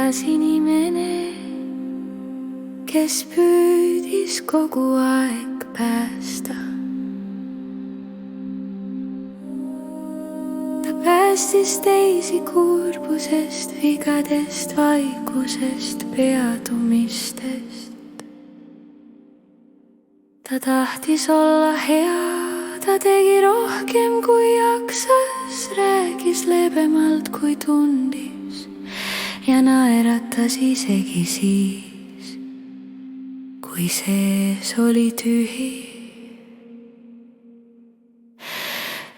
elas inimene, kes püüdis kogu aeg päästa. Ta päästis teisi kurbusest, vigadest, vaikusest, peatumistest. Ta tahtis olla hea, ta tegi rohkem kui jaksas, rääkis leebemalt kui tundis ja naeratas isegi siis, kui sees oli tühi.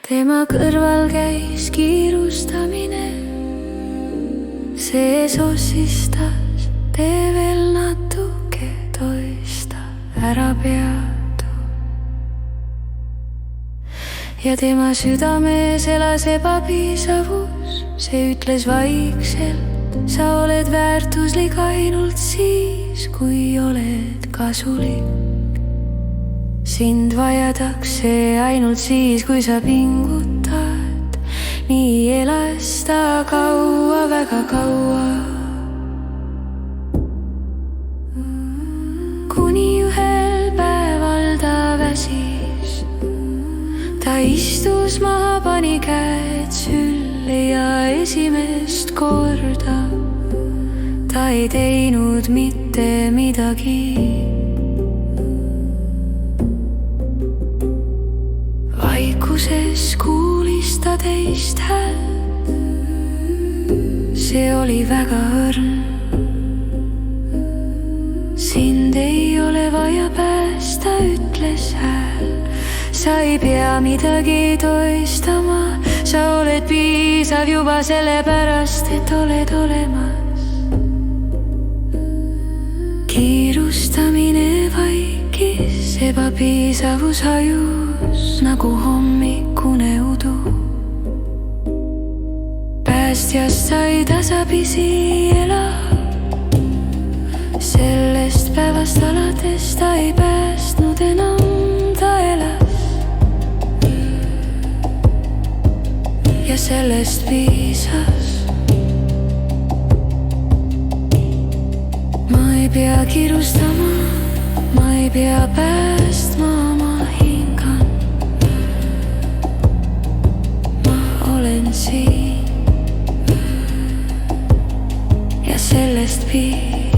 Tema kõrval käis kiirustamine, sees ossistas, tee veel natuke, toista, ära peatu. Ja tema südames elas ebapiisavus, see ütles vaikselt, sa oled väärtuslik ainult siis, kui oled kasulik. Sind vajatakse ainult siis, kui sa pingutad, nii elas ta kaua, väga kaua. Kuni ühel päeval ta väsis, ta istus maha, pani käed sülle ja esimest korda ta ei teinud mitte midagi. Vaikuses kuulis ta teist häält, see oli väga õrn. Sind ei ole vaja päästa, ütles hääl. Sa ei pea midagi toistama, sa oled piisav juba sellepärast, et oled olemas. Kiirustamine vaikis, ebapiisavus hajus nagu hommikune udu. Päästjast sai tasapisi elab, sellest päevast alates ta ei päästnud enam, ta elas. Ja sellest piisas. Ma ei pea kiirustama, ma ei pea päästma, ma hingan. Ma olen siin ja sellest piisas.